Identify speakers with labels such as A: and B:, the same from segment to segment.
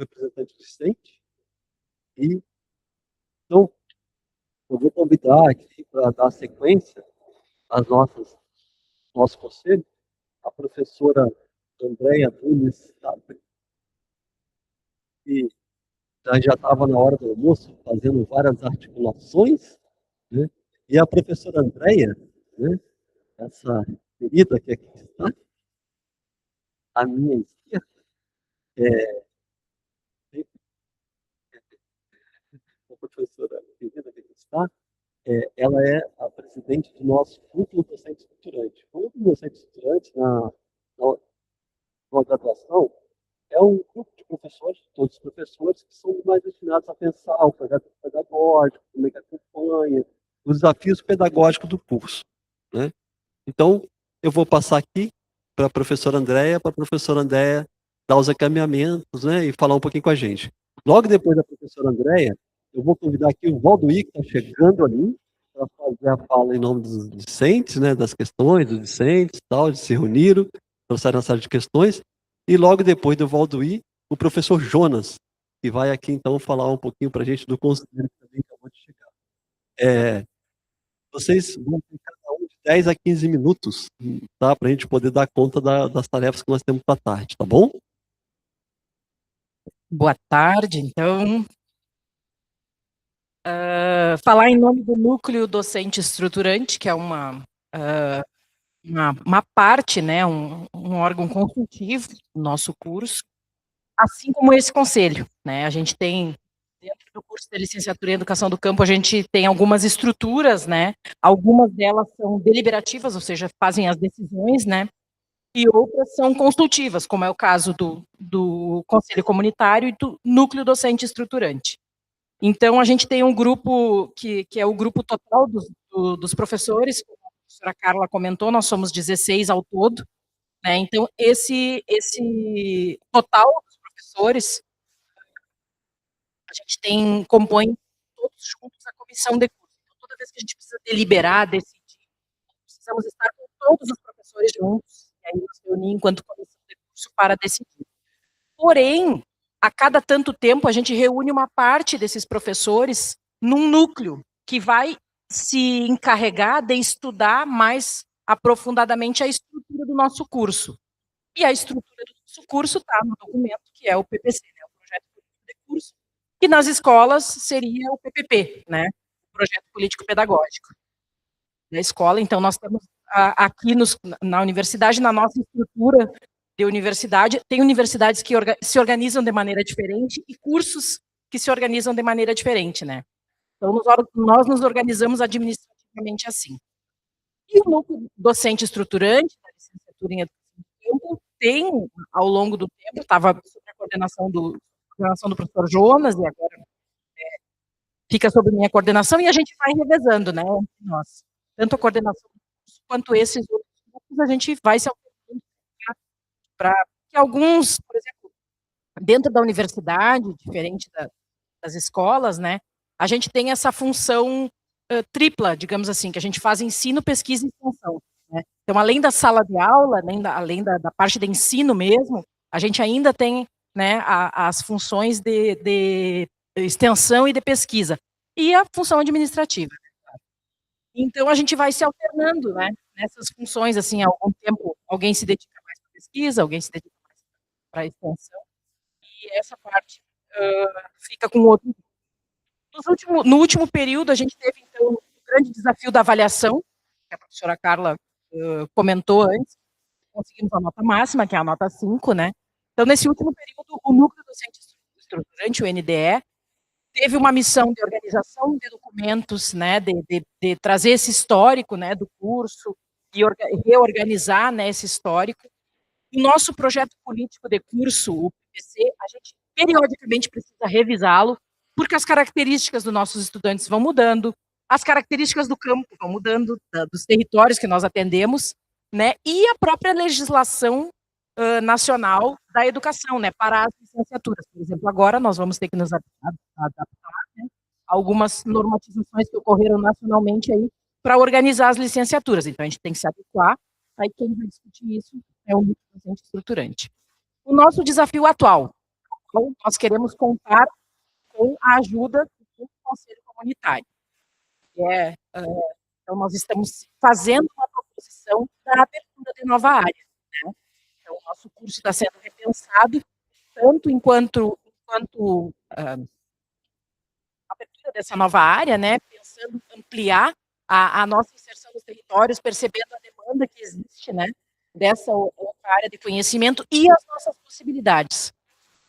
A: representante discente. E, então, eu vou convidar aqui para dar sequência às nosso conselho, a professora Andréia Nunes Tapri, que já estava na hora do almoço fazendo várias articulações, né? E a professora Andréia, né? Essa querida que aqui está, à minha esquerda, a professora querida que aqui está, ela é a presidente do nosso núcleo docente estruturante. O núcleo docente estruturante, na graduação, é um grupo de professores, todos os professores, que são mais destinados a pensar o projeto pedagógico, como é que acompanha, os desafios pedagógicos do curso, né? Então, eu vou passar aqui para a professora Andréia dar os encaminhamentos, né, e falar um pouquinho com a gente. Logo depois da professora Andréia, eu vou convidar aqui o Valdoir, que está chegando ali, para fazer a fala em nome dos discentes, né, das questões, dos discentes, tal, de se reuniram, trouxeram uma série de questões, e logo depois do Valdoir, o professor Jonas, que vai aqui, então, falar um pouquinho para a gente do conselho que também acabou de chegar. Vocês vão ter cada um de 10 a 15 minutos, tá? Para a gente poder dar conta das tarefas que nós temos para a tarde, tá bom?
B: Boa tarde, então. Falar em nome do Núcleo Docente Estruturante, que é uma parte, né, um órgão consultivo do nosso curso, assim como esse conselho, né? A gente tem, dentro do curso de licenciatura em Educação do Campo, a gente tem algumas estruturas, né? Algumas delas são deliberativas, ou seja, fazem as decisões, né? E outras são consultivas, como é o caso do Conselho Comunitário e do Núcleo Docente Estruturante. Então, a gente tem um grupo que é o grupo total dos professores, como a professora Carla comentou, nós somos 16 ao todo, né? Então, esse total dos professores, a gente compõe todos juntos a comissão de curso. Então, toda vez que a gente precisa deliberar, decidir, precisamos estar com todos os professores juntos, e aí nos reunir enquanto comissão de curso para decidir. Porém, a cada tanto tempo, a gente reúne uma parte desses professores num núcleo que vai se encarregar de estudar mais aprofundadamente a estrutura do nosso curso. E a estrutura do nosso curso está no documento, que é o PPC, né, o Projeto Político de Curso, que nas escolas seria o PPP, né, o Projeto Político Pedagógico da escola. Então, nós temos aqui na universidade, na nossa estrutura de universidade, tem universidades que se organizam de maneira diferente e cursos que se organizam de maneira diferente, né? Então, nós nos organizamos administrativamente assim. E o núcleo docente estruturante da licenciatura em Educação do Campo tem, ao longo do tempo, estava sob a coordenação do professor Jonas, e agora fica sob minha coordenação, e a gente vai revezando, né, entre nós. Tanto a coordenação do curso quanto esses outros grupos, a gente vai se alternando para que alguns, por exemplo, dentro da universidade, diferente das escolas, né, a gente tem essa função tripla, digamos assim, que a gente faz ensino, pesquisa e extensão, né? Então, além da sala de aula, além da parte de ensino mesmo, a gente ainda tem, né, as funções de extensão e de pesquisa, e a função administrativa. Então, a gente vai se alternando, né, nessas funções, assim, há algum tempo, alguém se dedica mais para pesquisa, alguém se dedica mais para a extensão, e essa parte fica com outro. No último período, a gente teve, então, o grande desafio da avaliação, que a professora Carla comentou antes, conseguimos a nota máxima, que é a nota 5, né? Então, nesse último período, o Núcleo Docente Estruturante, o NDE, teve uma missão de organização de documentos, né, de trazer esse histórico, né, do curso, e reorganizar, né, esse histórico. O nosso projeto político de curso, o PPC, a gente periodicamente precisa revisá-lo, porque as características dos nossos estudantes vão mudando, as características do campo vão mudando, dos territórios que nós atendemos, né, e a própria legislação nacional da educação, né, para as licenciaturas. Por exemplo, agora nós vamos ter que nos adaptar, né, a algumas normatizações que ocorreram nacionalmente aí para organizar as licenciaturas. Então, a gente tem que se adequar. Aí quem vai discutir isso é o núcleo docente estruturante. O nosso desafio atual, Então, nós queremos contar com a ajuda do Conselho Comunitário. Então, nós estamos fazendo uma proposição para a abertura de nova área, né? Então, o nosso curso está sendo repensado, tanto enquanto abertura dessa nova área, né, pensando em ampliar a nossa inserção nos territórios, percebendo a demanda que existe, né, dessa outra área de conhecimento e as nossas possibilidades.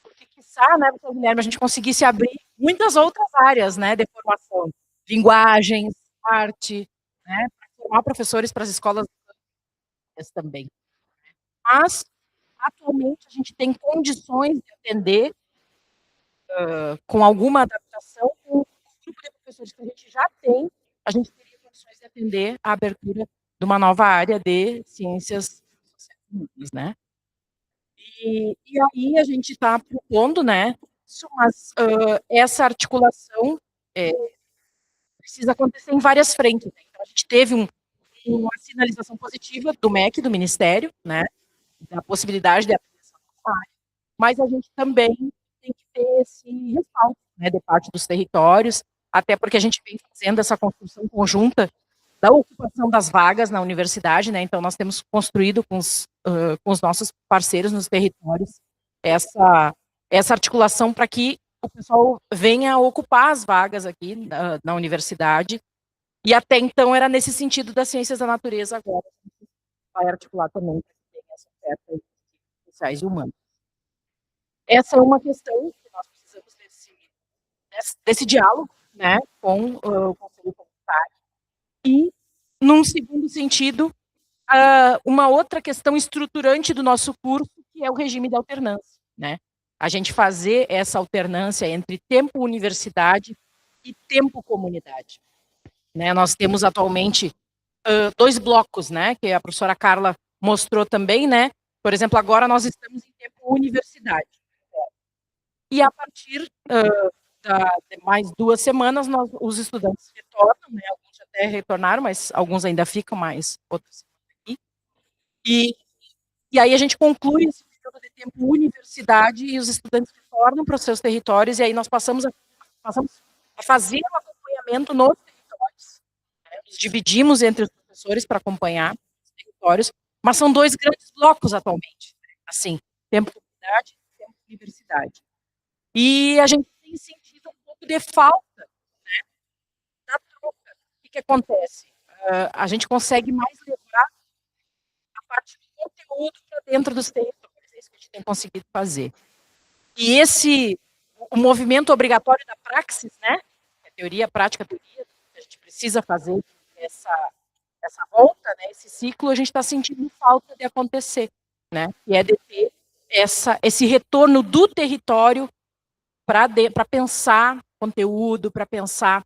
B: Porque, quiçá, né, doutor Guilherme, a gente conseguisse abrir muitas outras áreas, né, de formação, linguagens, arte, né, para formar professores para as escolas também. Mas, atualmente, a gente tem condições de atender, com alguma adaptação, com o grupo de professores que a gente já tem, a gente teria condições de atender a abertura de uma nova área de ciências sociais e humanas, né. E aí a gente está propondo, né, isso, mas essa articulação precisa acontecer em várias frentes, né. Então a gente teve uma sinalização positiva do MEC, do Ministério, né, da possibilidade de abrir essa nova área, mas a gente também tem que ter esse respaldo, né, de parte dos territórios, até porque a gente vem fazendo essa construção conjunta da ocupação das vagas na universidade, né, então nós temos construído com os nossos parceiros nos territórios essa articulação para que o pessoal venha ocupar as vagas aqui na universidade, e até então era nesse sentido das ciências da natureza, agora a gente vai articular também para que tenha essa oferta de sociais e humanas. Essa é uma questão que nós precisamos desse diálogo, né, com o Conselho Comunitário. E, num segundo sentido, uma outra questão estruturante do nosso curso, que é o regime de alternância, né. A gente fazer essa alternância entre tempo universidade e tempo comunidade, né. Nós temos atualmente 2 blocos, né, que a professora Carla mostrou também, né. Por exemplo, agora nós estamos em tempo universidade. E a partir de mais 2 semanas, os estudantes retornam, né, alguns até retornaram, mas alguns ainda ficam, mas outros aqui. E, e aí a gente conclui esse período de tempo universidade e os estudantes retornam para os seus territórios, e aí nós passamos a fazer o acompanhamento nos territórios, né, nos dividimos entre os professores para acompanhar os territórios, mas são 2 grandes blocos atualmente, né, assim, tempo comunidade e tempo universidade. E a gente tem sentido um pouco de falta, né, da troca. O que acontece? A gente consegue mais levar a parte do conteúdo para dentro dos territórios, é isso que a gente tem conseguido fazer. E o movimento obrigatório da praxis, né, a teoria, a prática, a teoria, a gente precisa fazer essa volta, né, esse ciclo, a gente está sentindo falta de acontecer, né, e é de ter esse retorno do território para pensar conteúdo, para pensar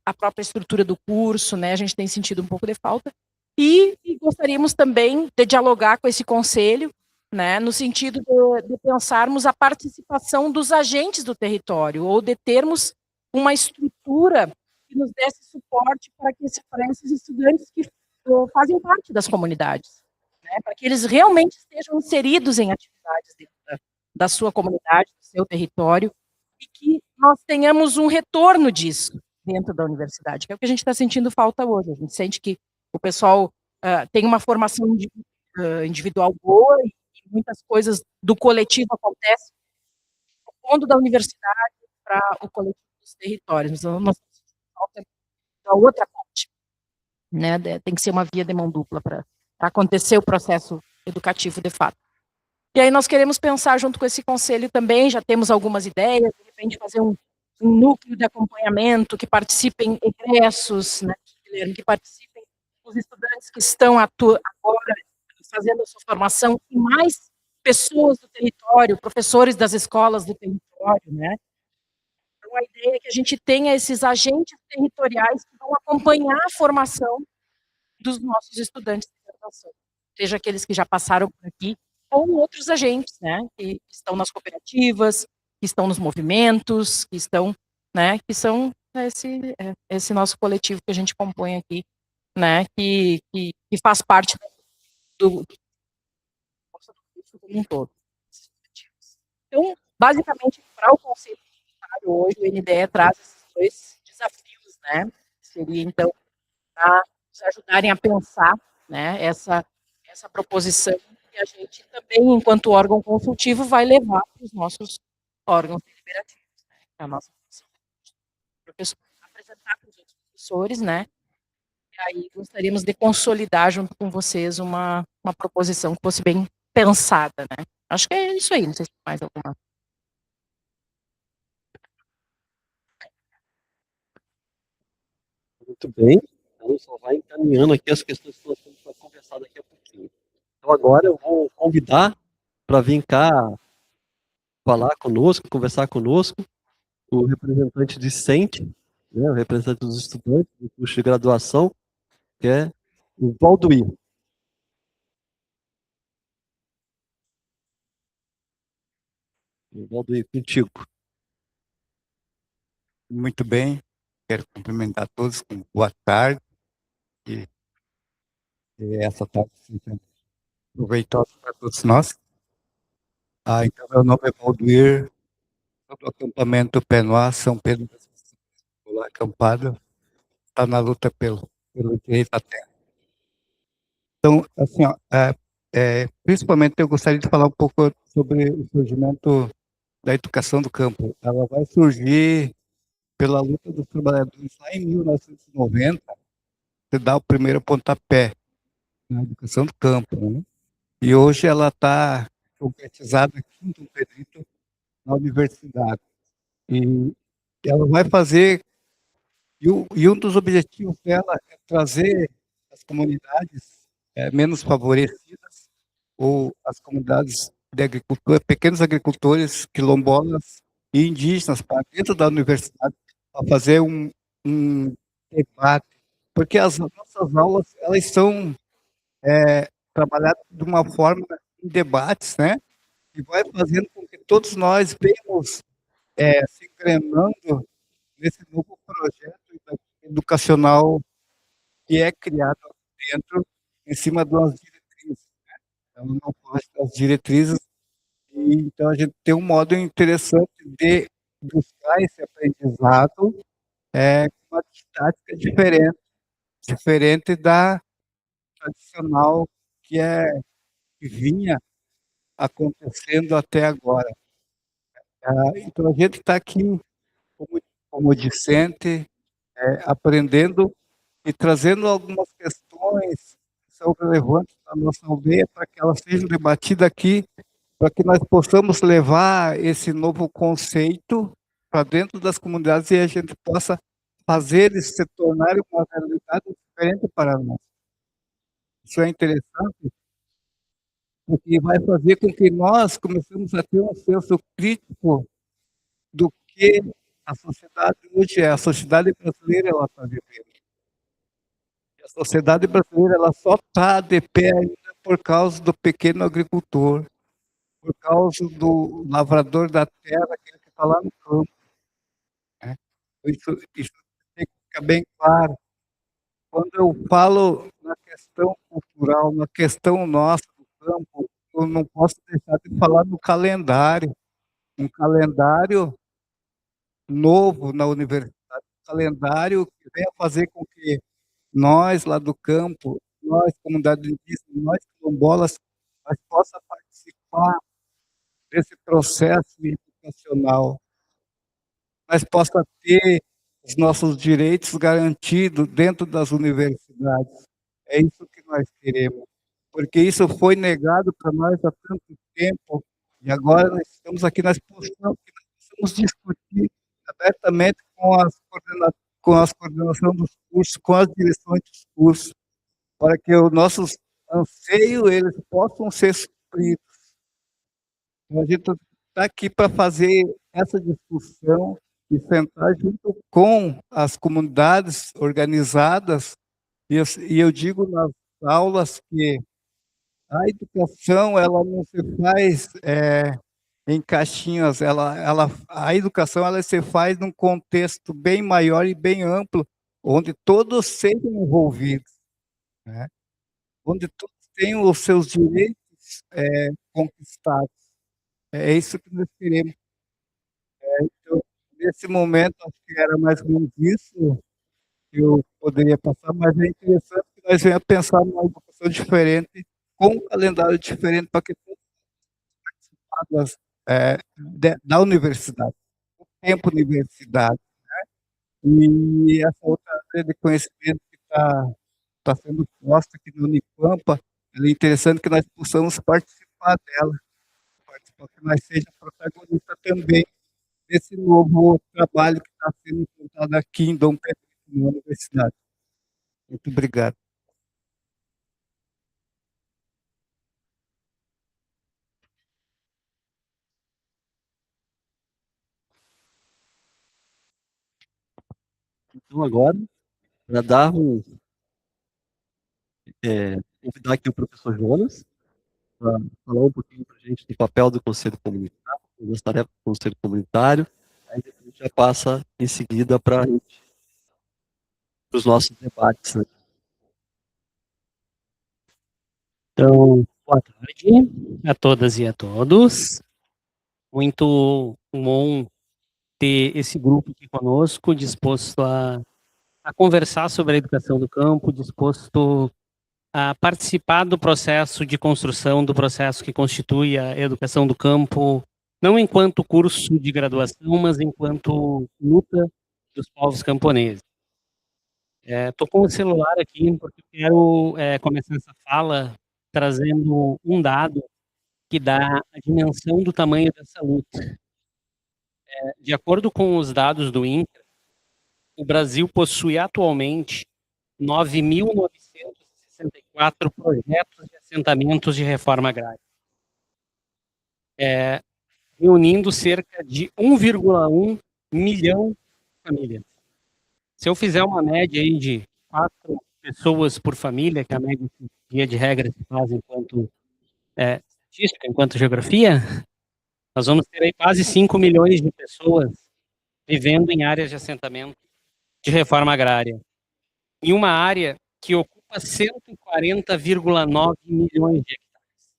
B: a própria estrutura do curso, né, a gente tem sentido um pouco de falta. E gostaríamos também de dialogar com esse conselho, né, no sentido de pensarmos a participação dos agentes do território, ou de termos uma estrutura que nos desse suporte para esses estudantes que fazem parte das comunidades, né, para que eles realmente estejam inseridos em atividades dentro da sua comunidade, do seu território, e que nós tenhamos um retorno disso dentro da universidade, que é o que a gente está sentindo falta hoje. A gente sente que o pessoal tem uma formação individual boa e muitas coisas do coletivo acontecem do fundo da universidade para o coletivo dos territórios. Então, nós temos falta da outra parte, né? Tem que ser uma via de mão dupla para acontecer o processo educativo de fato. E aí nós queremos pensar junto com esse conselho também, já temos algumas ideias, de repente fazer um núcleo de acompanhamento, que participem egressos, né, que participem os estudantes que estão agora fazendo a sua formação, e mais pessoas do território, professores das escolas do território, né. Então a ideia é que a gente tenha esses agentes territoriais que vão acompanhar a formação dos nossos estudantes de graduação, seja aqueles que já passaram por aqui, ou outros agentes, né, que estão nas cooperativas, que estão nos movimentos, que estão, né, que são esse nosso coletivo que a gente compõe aqui, né, que faz parte do como um todo. Então, basicamente, para o conceito tributário hoje, o NDE traz esses dois desafios, né? Seria, então, para nos ajudarem a pensar, né, essa proposição que a gente também, enquanto órgão consultivo, vai levar para os nossos órgãos deliberativos, né? A nossa função é professor, apresentar para os outros professores, né? E aí gostaríamos de consolidar junto com vocês uma proposição que fosse bem pensada, né? Acho que é isso aí, não sei se tem mais alguma.
A: Muito bem. Então, só vai encaminhando aqui as questões que nós temos para conversar daqui a pouquinho. Então, agora eu vou convidar para vir cá falar conosco, conversar conosco, o representante discente, né, o representante dos estudantes do curso de graduação, que é o Valduir. O Valduir, contigo.
C: Muito bem, quero cumprimentar todos com boa tarde, e essa tarde seja proveitosa para todos nós. Então, meu nome é Valdir, sou do acampamento Penoá, São Pedro das Missões. Estou lá acampado, está na luta pelo direito à terra. Então, assim, ó, principalmente eu gostaria de falar um pouco sobre o surgimento da educação do campo. Ela vai surgir pela luta dos trabalhadores lá em 1990, que dá o primeiro pontapé na educação do campo, né? E hoje ela está concretizada aqui em Dom Pedrito, na universidade. E ela vai fazer, e um dos objetivos dela é trazer as comunidades menos favorecidas, ou as comunidades de agricultura, pequenos agricultores, quilombolas e indígenas, para dentro da universidade, para fazer um debate. Porque as nossas aulas, elas são trabalhadas de uma forma em debates, né? E vai fazendo com que todos nós venhamos se engrenando nesse novo projeto educacional que é criado dentro, em cima das diretrizes. Então, não foge das diretrizes, e então a gente tem um modo interessante de buscar esse aprendizado com uma didática diferente da tradicional que vinha acontecendo até agora. Então a gente está aqui como discente, aprendendo e trazendo algumas questões que são relevantes para a nossa aldeia, para que elas sejam debatidas aqui, para que nós possamos levar esse novo conceito para dentro das comunidades e a gente possa fazer eles se tornarem uma realidade diferente para nós. Isso é interessante, porque vai fazer com que nós comecemos a ter um senso crítico do que a sociedade hoje é. A sociedade brasileira ela está vivendo. A sociedade brasileira ela só está de pé ainda por causa do pequeno agricultor, por causa do lavrador da terra, aquele que está lá no campo, né? Isso tem que ficar bem claro. Quando eu falo na questão cultural, na questão nossa do campo, eu não posso deixar de falar no calendário. Um calendário novo na universidade, um calendário que venha fazer com que nós lá do campo, nós, comunidade indígena, nós quilombolas, nós possa participar desse processo educacional, nós possa ter os nossos direitos garantidos dentro das universidades. É isso que nós queremos, porque isso foi negado para nós há tanto tempo, e agora nós estamos aqui, nós possamos discutir abertamente com as coordenações dos cursos, com as direções dos cursos, para que os nossos anseios eles possam ser supridos. Então, a gente está aqui para fazer essa discussão e sentar junto com as comunidades organizadas, e eu digo nas aulas que a educação ela não se faz em caixinhas, a educação ela se faz num contexto bem maior e bem amplo, onde todos sejam envolvidos, né? Onde todos tenham os seus direitos conquistados. É isso que nós queremos. nesse momento, acho que era mais ou menos isso que eu poderia passar, mas é interessante que nós venhamos pensar numa educação diferente, com um calendário diferente, para que todas as áreas, da universidade, o tempo universidade, e essa outra área de conhecimento que está sendo posta aqui no Unipampa, é interessante que nós possamos participar dela, participar, que nós seja protagonista também desse novo trabalho que está sendo implantado aqui em Dom Pedro, na universidade. Muito obrigado.
A: Então, agora, para dar convidar aqui o professor Jonas para falar um pouquinho para a gente do papel do Conselho Comunitário, das tarefas do Conselho Comunitário. Aí a gente já passa em seguida para os nossos debates, né?
D: Então, boa tarde a todas e a todos. Muito bom ter esse grupo aqui conosco, disposto a conversar sobre a educação do campo, disposto a participar do processo de construção, do processo que constitui a educação do campo, não enquanto curso de graduação, mas enquanto luta dos povos camponeses. Estou com o celular aqui porque eu quero começar essa fala trazendo um dado que dá a dimensão do tamanho dessa luta. De acordo com os dados do INCRA, o Brasil possui atualmente 9.964 projetos de assentamentos de reforma agrária, reunindo cerca de 1,1 milhão de famílias. Se eu fizer uma média aí de 4 pessoas por família, que é a média que, via de regra, se faz enquanto estatística, enquanto geografia, nós vamos ter aí quase 5 milhões de pessoas vivendo em áreas de assentamento de reforma agrária, em uma área que ocupa 140,9 milhões de hectares.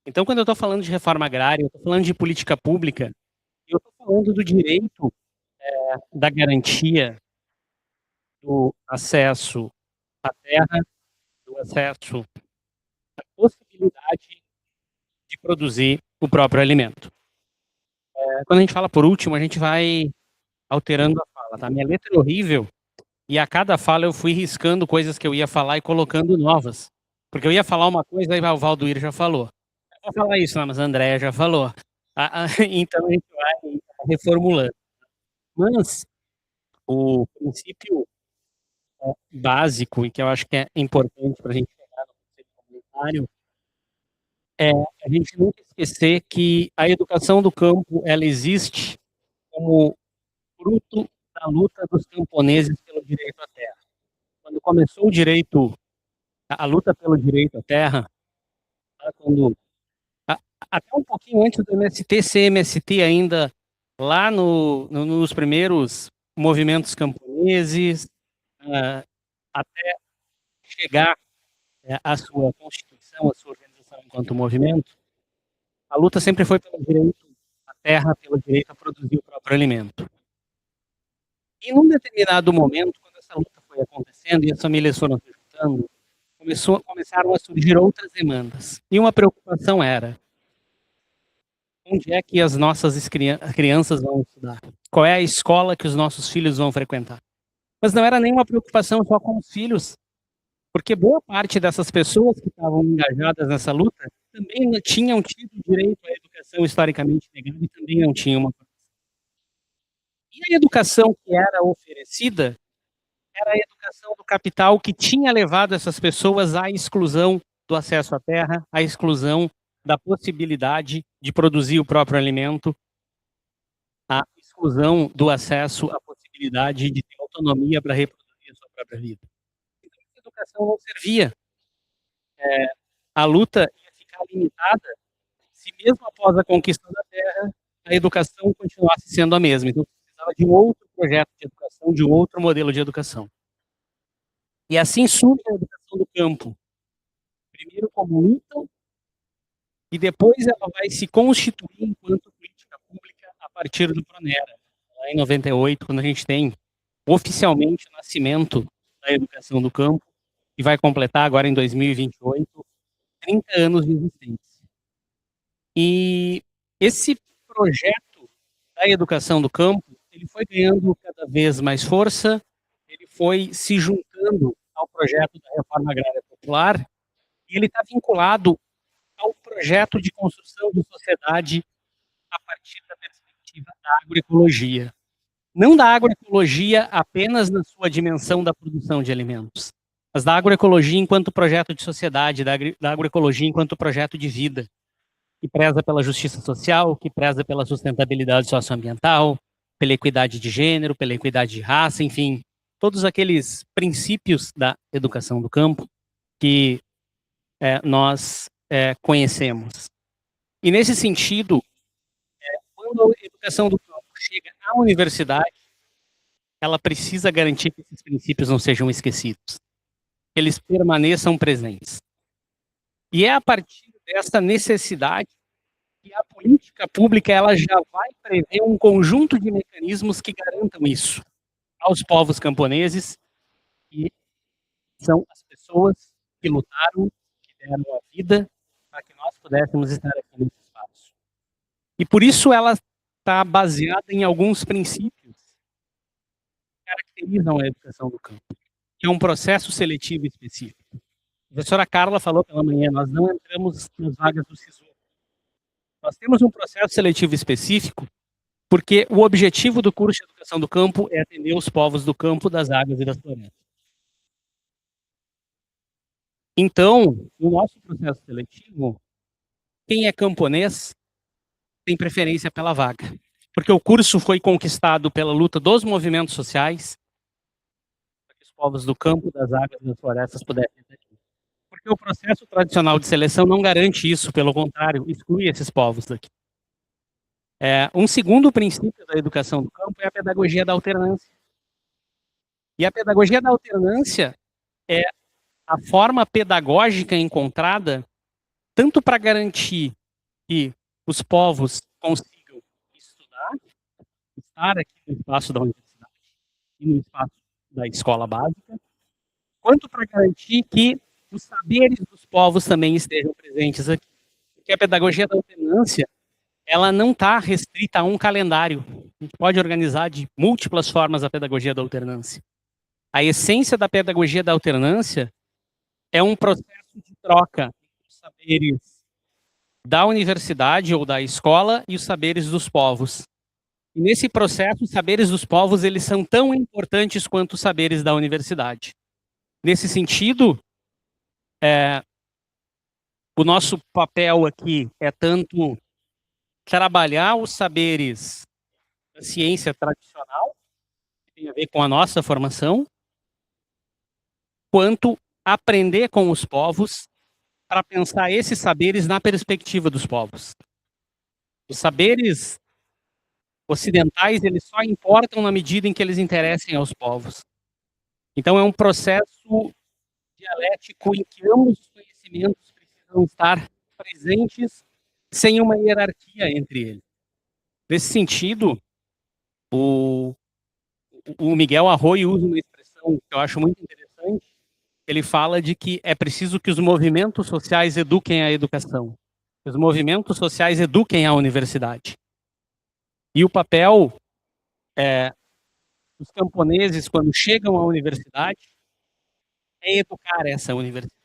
D: Então, quando eu estou falando de reforma agrária, eu estou falando de política pública, eu estou falando do direito da garantia do acesso à terra, do acesso à possibilidade de produzir o próprio alimento. Quando a gente fala por último, a gente vai alterando a fala, tá? Minha letra é horrível, e a cada fala eu fui riscando coisas que eu ia falar e colocando novas. Porque eu ia falar uma coisa, aí o Valdoir já falou. Eu vou falar isso, não, mas a Andréia já falou. Então a gente vai reformulando. Mas o princípio básico, e que eu acho que é importante para a gente chegar no conceito comunitário, é a gente nunca esquecer que a educação do campo, ela existe como fruto da luta dos camponeses pelo direito à terra. Quando começou o direito, a luta pelo direito à terra, quando até um pouquinho antes do MST ser MST ainda, lá nos primeiros movimentos camponeses, até chegar à sua constituição, à sua organização enquanto movimento, a luta sempre foi pelo direito à terra, pelo direito a produzir o próprio alimento. E num determinado momento, quando essa luta foi acontecendo e as famílias foram se juntando, começaram a surgir outras demandas. E uma preocupação era: onde é que as nossas crianças vão estudar? Qual é a escola que os nossos filhos vão frequentar? Mas não era nenhuma preocupação só com os filhos, porque boa parte dessas pessoas que estavam engajadas nessa luta também não tinham tido direito à educação historicamente negada e também não tinham uma formação. E a educação que era oferecida era a educação do capital, que tinha levado essas pessoas à exclusão do acesso à terra, à exclusão da possibilidade de produzir o próprio alimento, à exclusão do acesso à possibilidade de ter autonomia para reproduzir a sua própria vida. Então, a educação não servia. A luta ia ficar limitada se, mesmo após a conquista da terra, a educação continuasse sendo a mesma. Então, precisava de um outro projeto de educação, de um outro modelo de educação. E assim surge a educação do campo, primeiro como luta, e depois ela vai se constituir enquanto política pública a partir do Pronera. lá em 98, quando a gente tem oficialmente o nascimento da educação do campo, que vai completar agora em 2028, 30 anos de existência. E esse projeto da educação do campo, ele foi ganhando cada vez mais força, ele foi se juntando ao projeto da Reforma Agrária Popular, e ele está vinculado ao projeto de construção de sociedade a partir da perspectiva da agroecologia. Não da agroecologia apenas na sua dimensão da produção de alimentos, mas da agroecologia enquanto projeto de sociedade, da agroecologia enquanto projeto de vida, que preza pela justiça social, que preza pela sustentabilidade socioambiental, pela equidade de gênero, pela equidade de raça, enfim, todos aqueles princípios da educação do campo que nós conhecemos. E nesse sentido, quando a educação do campo chega à universidade, ela precisa garantir que esses princípios não sejam esquecidos, que eles permaneçam presentes. E é a partir dessa necessidade que a política pública ela já vai prever um conjunto de mecanismos que garantam isso aos povos camponeses, que são as pessoas que lutaram, que deram a vida para que nós pudéssemos estar aqui nesse espaço. E por isso ela está baseada em alguns princípios que caracterizam a educação do campo, que é um processo seletivo específico. A professora Carla falou pela manhã, nós não entramos nas vagas do SISU. Nós temos um processo seletivo específico porque o objetivo do curso de educação do campo é atender os povos do campo, das águas e das florestas. Então, no nosso processo seletivo, quem é camponês tem preferência pela vaga, porque o curso foi conquistado pela luta dos movimentos sociais para que os povos do campo, das águas e das florestas pudessem estar aqui. Porque o processo tradicional de seleção não garante isso, pelo contrário, exclui esses povos daqui. Um segundo princípio da educação do campo é a pedagogia da alternância. E a pedagogia da alternância é a forma pedagógica encontrada tanto para garantir que os povos consigam estudar, estar aqui no espaço da universidade e no espaço da escola básica, quanto para garantir que os saberes dos povos também estejam presentes aqui. Porque a pedagogia da alternância, ela não está restrita a um calendário. A gente pode organizar de múltiplas formas a pedagogia da alternância. A essência da pedagogia da alternância é um processo de troca entre os saberes da universidade ou da escola e os saberes dos povos. E nesse processo, os saberes dos povos eles são tão importantes quanto os saberes da universidade. Nesse sentido, o nosso papel aqui é tanto trabalhar os saberes da ciência tradicional, que tem a ver com a nossa formação, quanto aprender com os povos para pensar esses saberes na perspectiva dos povos. Os saberes ocidentais, eles só importam na medida em que eles interessem aos povos. Então é um processo dialético em que ambos os conhecimentos precisam estar presentes sem uma hierarquia entre eles. Nesse sentido, o Miguel Arroyo usa uma expressão que eu acho muito interessante. Ele fala de que é preciso que os movimentos sociais eduquem a educação, que os movimentos sociais eduquem a universidade. E o papel dos camponeses, quando chegam à universidade, é educar essa universidade.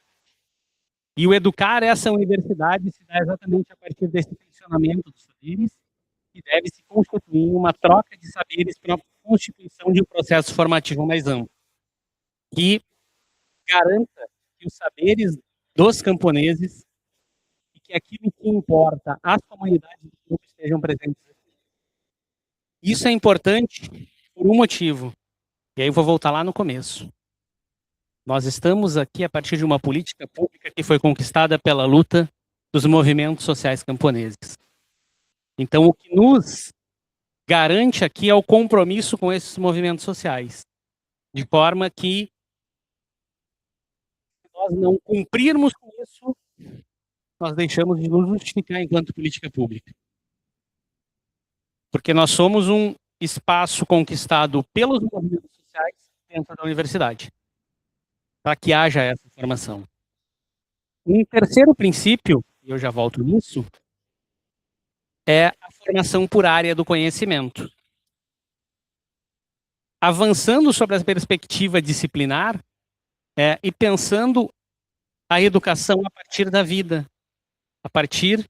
D: E o educar essa universidade se dá exatamente a partir desse tensionamento dos saberes, que deve se constituir em uma troca de saberes para a constituição de um processo formativo mais amplo, que garanta que os saberes dos camponeses e que aquilo que importa às comunidades do grupo estejam presentes aqui. Isso é importante por um motivo, e aí eu vou voltar lá no começo. Nós estamos aqui a partir de uma política pública que foi conquistada pela luta dos movimentos sociais camponeses. Então, o que nos garante aqui é o compromisso com esses movimentos sociais, de forma que, se nós não cumprirmos com isso, nós deixamos de nos justificar enquanto política pública. Porque nós somos um espaço conquistado pelos movimentos sociais dentro da universidade, para que haja essa formação. Um terceiro princípio, e eu já volto nisso, é a formação por área do conhecimento. Avançando sobre a perspectiva disciplinar e pensando a educação a partir da vida, a partir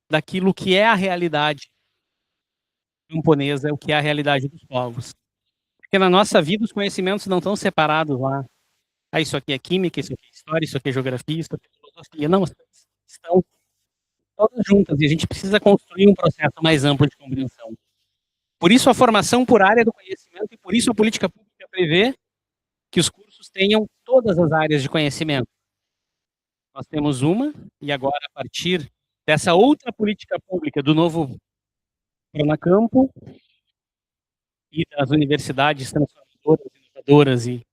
D: daquilo que é a realidade camponesa, o que é a realidade dos povos. Porque na nossa vida os conhecimentos não estão separados lá. Ah, isso aqui é química, isso aqui é história, isso aqui é geografia, isso aqui é filosofia. Não, estão todas juntas e a gente precisa construir um processo mais amplo de compreensão. Por isso a formação por área do conhecimento e por isso a política pública prevê que os cursos tenham todas as áreas de conhecimento. Nós temos uma, e agora a partir dessa outra política pública do novo Pronacampo e das universidades transformadoras, inovadoras e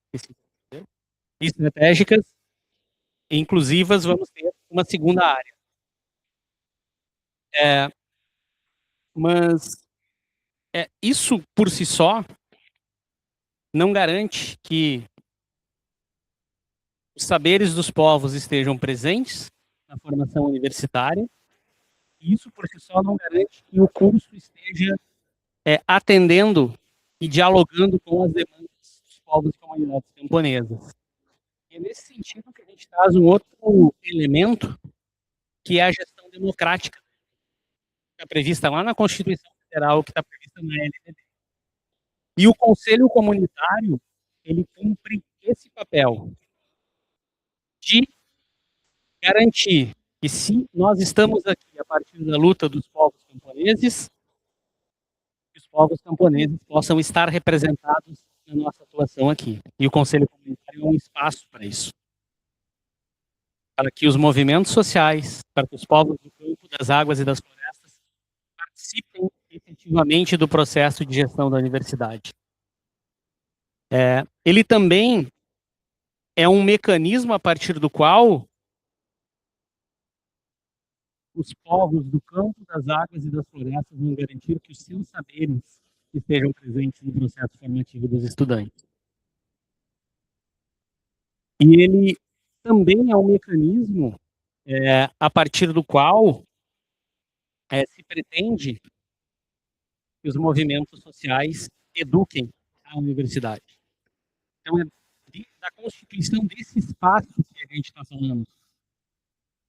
D: estratégicas e inclusivas, vamos ter uma segunda área. Mas isso por si só não garante que os saberes dos povos estejam presentes na formação universitária. E isso por si só não garante que o curso esteja atendendo e dialogando com as demandas dos povos e comunidades camponesas. E é nesse sentido que a gente traz um outro elemento, que é a gestão democrática, que está prevista lá na Constituição Federal, que está prevista na LDB. E o Conselho Comunitário, ele cumpre esse papel de garantir que, se nós estamos aqui a partir da luta dos povos camponeses, que os povos camponeses possam estar representados na nossa atuação aqui. E o Conselho Comunitário é um espaço para isso. Para que os movimentos sociais, para que os povos do campo, das águas e das florestas participem efetivamente do processo de gestão da universidade. Ele também é um mecanismo a partir do qual os povos do campo, das águas e das florestas vão garantir que os seus saberes estejam presentes no processo formativo dos estudantes. E ele também é um mecanismo a partir do qual se pretende que os movimentos sociais eduquem a universidade. Então, é da constituição desse espaço que a gente está falando.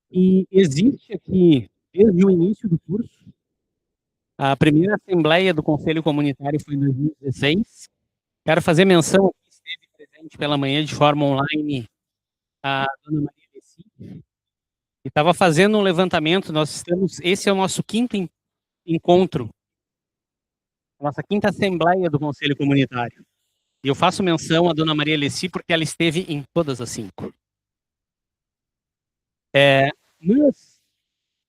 D: E existe aqui, desde o início do curso, a primeira assembleia do Conselho Comunitário foi em 2016. Quero fazer menção aqui, esteve presente pela manhã de forma online a dona Maria Alessi, e estava fazendo um levantamento. Esse é o nosso quinto encontro, a nossa quinta assembleia do Conselho Comunitário. E eu faço menção à dona Maria Alessi porque ela esteve em todas as 5. Mas,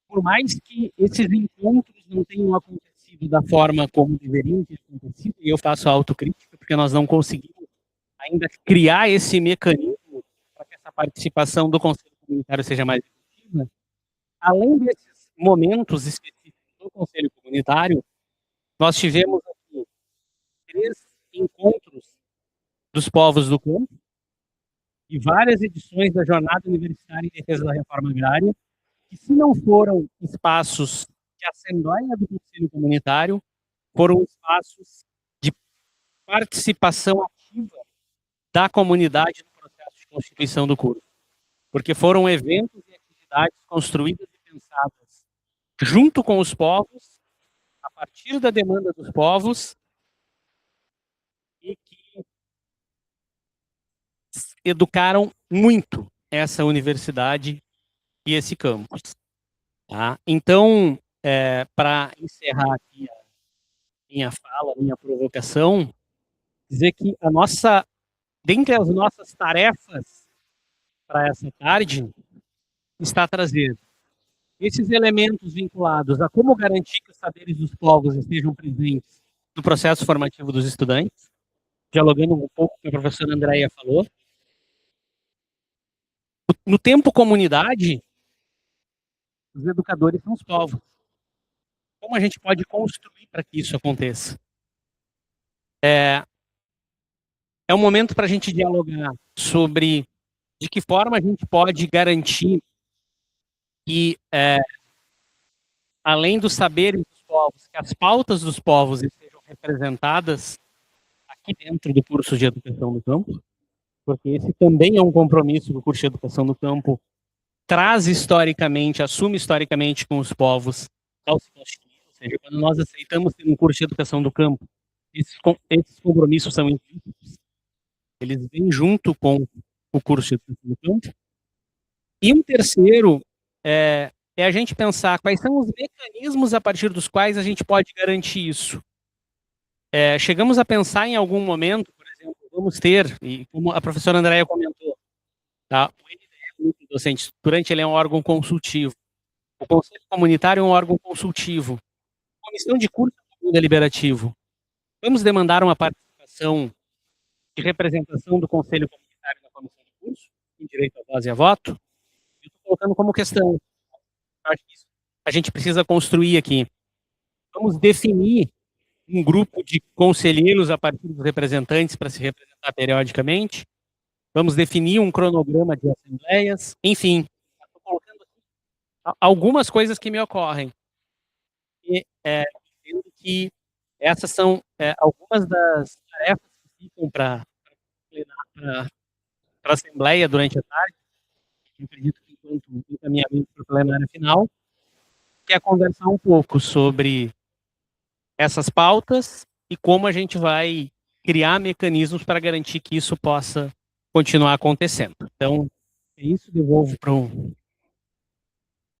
D: por mais que esses encontros não tenham acontecido da forma como deveriam ter acontecido, e eu faço a autocrítica, porque nós não conseguimos ainda criar esse mecanismo para que essa participação do Conselho Comunitário seja mais efetiva, além desses momentos específicos do Conselho Comunitário, nós tivemos aqui 3 encontros dos povos do campo e várias edições da Jornada Universitária em Defesa da Reforma Agrária, que, se não foram espaços de assembleia do Conselho Comunitário, foram espaços de participação ativa da comunidade no processo de constituição do curso. Porque foram eventos e atividades construídas e pensadas junto com os povos, a partir da demanda dos povos, e que educaram muito essa universidade e esse campus. Tá? Então, para encerrar aqui a minha fala, a minha provocação, dizer que dentre as nossas tarefas para essa tarde, está trazer esses elementos vinculados a como garantir que os saberes dos povos estejam presentes no processo formativo dos estudantes, dialogando um pouco com o que a professora Andréia falou. No tempo comunidade, os educadores são os povos. Como a gente pode construir para que isso aconteça? é um momento para a gente dialogar sobre de que forma a gente pode garantir que, além dos saberes dos povos, que as pautas dos povos sejam representadas aqui dentro do curso de Educação do Campo, porque esse também é um compromisso que o curso de Educação do Campo traz historicamente, assume historicamente com os povos ao se constituir, ou seja, quando nós aceitamos ter um curso de Educação do Campo, esses compromissos são implícitos, eles vêm junto com o curso de Educação do Campo. E um terceiro é a gente pensar quais são os mecanismos a partir dos quais a gente pode garantir isso. Chegamos a pensar em algum momento, por exemplo, vamos ter, e como a professora Andréia comentou, tá? O NDE, o Núcleo Docente Estruturante, ele é um órgão consultivo. O Conselho Comunitário é um órgão consultivo. A comissão de curso é um deliberativo. Vamos demandar uma participação de representação do Conselho Comunitário na comissão de curso, em direito à voz e a voto? Eu estou colocando como questão. Acho que isso a gente precisa construir aqui. Vamos definir um grupo de conselheiros a partir dos representantes para se representar periodicamente. Vamos definir um cronograma de assembleias. Enfim, estou colocando aqui algumas coisas que me ocorrem. E entendo que essas são algumas das tarefas que ficam para a Assembleia durante a tarde. Eu acredito que enquanto encaminhamento para o plenário final, que é conversar um pouco sobre essas pautas e como a gente vai criar mecanismos para garantir que isso possa continuar acontecendo. Então, é isso, devolvo para o